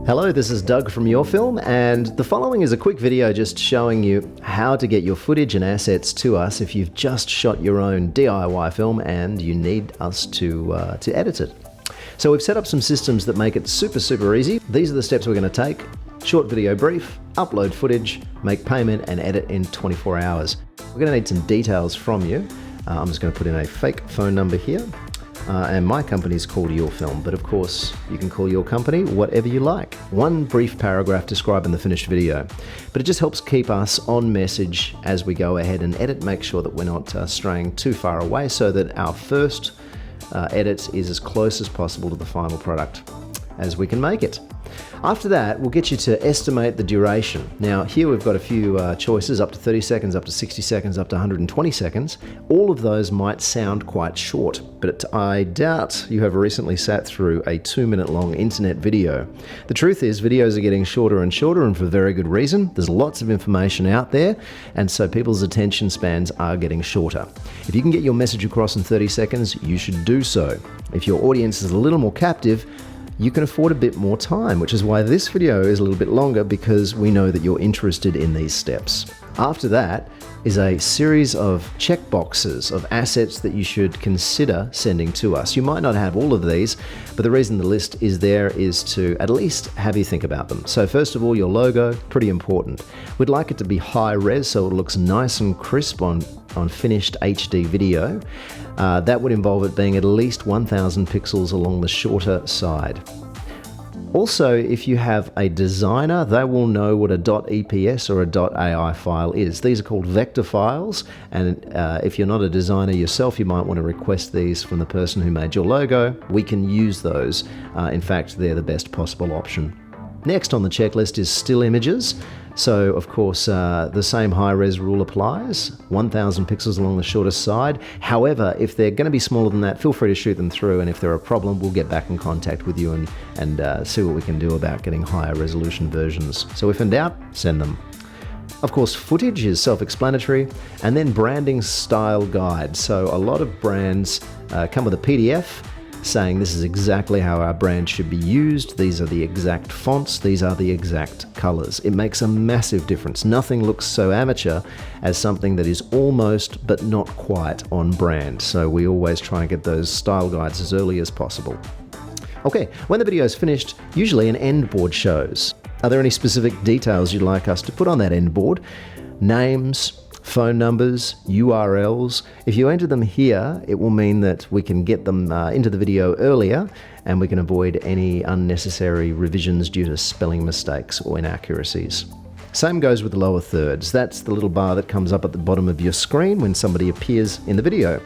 Hello, this is Doug from YourFilm, and the following is a quick video just showing you how to get your footage and assets to us if you've just shot your own DIY film and you need us to edit it. So we've set up some systems that make it super easy. These are the steps we're going to take. Short video brief, upload footage, make payment, and edit in 24 hours. We're going to need some details from you. I'm just going to put in a fake phone number here. And my company is called YourFilm, but of course you can call your company whatever you like. One brief paragraph describing the finished video, but it just helps keep us on message as we go ahead and edit, make sure that we're not straying too far away so that our first edit is as close as possible to the final product as we can make it. After that, we'll get you to estimate the duration. Now here we've got a few choices, up to 30 seconds, up to 60 seconds, up to 120 seconds. All of those might sound quite short, but I doubt you have recently sat through a 2-minute long internet video. The truth is, videos are getting shorter and shorter, and for very good reason. There's lots of information out there, and so people's attention spans are getting shorter. If you can get your message across in 30 seconds, you should do so. If your audience is a little more captive, you can afford a bit more time, which is why this video is a little bit longer, because we know that you're interested in these steps. After that is a series of checkboxes of assets that you should consider sending to us. You might not have all of these, but the reason the list is there is to at least have you think about them. So first of all, your logo, pretty important. We'd like it to be high res so it looks nice and crisp on finished HD video. That would involve it being at least 1000 pixels along the shorter side. Also, if you have a designer, they will know what a .eps or a .ai file is. These are called vector files, and if you're not a designer yourself, you might want to request these from the person who made your logo. We can use those. In fact, they're the best possible option. Next on the checklist is still images. So of course the same high-res rule applies, 1000 pixels along the shortest side. However, if they're going to be smaller than that, feel free to shoot them through, and if they're a problem, we'll get back in contact with you and see what we can do about getting higher resolution versions. So if in doubt, send them. Of course, footage is self-explanatory, and then branding style guide. So a lot of brands come with a PDF saying this is exactly how our brand should be used, these are the exact fonts, these are the exact colors. It makes a massive difference. Nothing looks so amateur as something that is almost but not quite on brand. So we always try and get those style guides as early as possible. Okay, when the video is finished, usually an endboard shows. Are there any specific details you'd like us to put on that endboard? Names, phone numbers, URLs. If you enter them here, it will mean that we can get them into the video earlier, and we can avoid any unnecessary revisions due to spelling mistakes or inaccuracies. Same goes with the lower thirds. That's the little bar that comes up at the bottom of your screen when somebody appears in the video.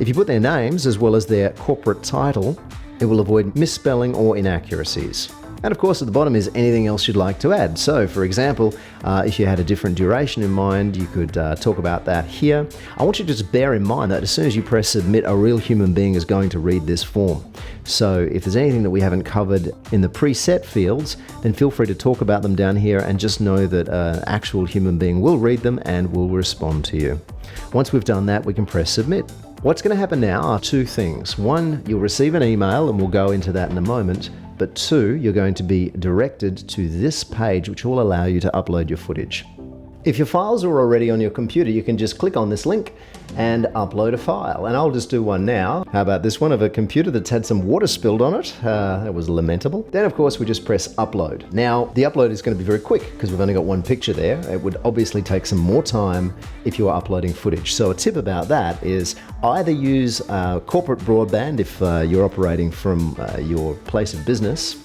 If you put their names as well as their corporate title, it will avoid misspelling or inaccuracies. And of course at the bottom is anything else you'd like to add. So for example, if you had a different duration in mind, you could talk about that here. I want you to just bear in mind that as soon as you press submit, a real human being is going to read this form. So if there's anything that we haven't covered in the preset fields, then feel free to talk about them down here, and just know that an actual human being will read them and will respond to you. Once we've done that, we can press submit. What's going to happen now are two things. One, you'll receive an email, and we'll go into that in a moment. But two, you're going to be directed to this page, which will allow you to upload your footage. If your files are already on your computer, you can just click on this link and upload a file. And I'll just do one now. How about this one of a computer that's had some water spilled on it? That was lamentable. Then of course we just press upload. Now the upload is going to be very quick because we've only got one picture there. It would obviously take some more time if you are uploading footage. So a tip about that is either use corporate broadband if you're operating from your place of business,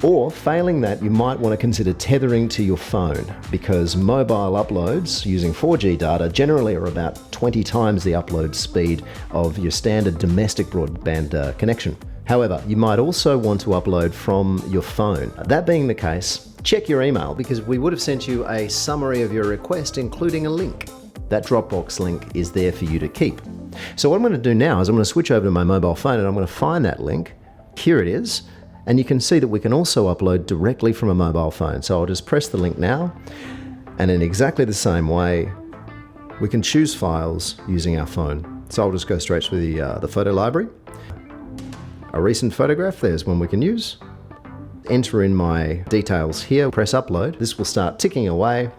or failing that, you might want to consider tethering to your phone, because mobile uploads using 4G data generally are about 20 times the upload speed of your standard domestic broadband connection. However, you might also want to upload from your phone. That being the case, check your email, because we would have sent you a summary of your request including a link. That Dropbox link is there for you to keep. So what I'm going to do now is I'm going to switch over to my mobile phone and I'm going to find that link. Here it is. And you can see that we can also upload directly from a mobile phone. So I'll just press the link now, and in exactly the same way, we can choose files using our phone. So I'll just go straight to the photo library. A recent photograph, there's one we can use. Enter in my details here, press upload. This will start ticking away,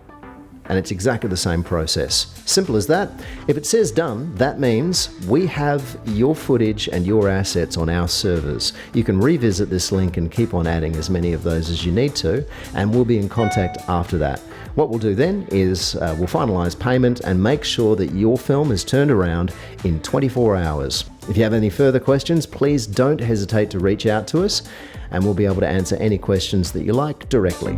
and it's exactly the same process. Simple as that. If it says done, that means we have your footage and your assets on our servers. You can revisit this link and keep on adding as many of those as you need to, and we'll be in contact after that. What we'll do then is we'll finalize payment and make sure that your film is turned around in 24 hours. If you have any further questions, please don't hesitate to reach out to us, and we'll be able to answer any questions that you like directly.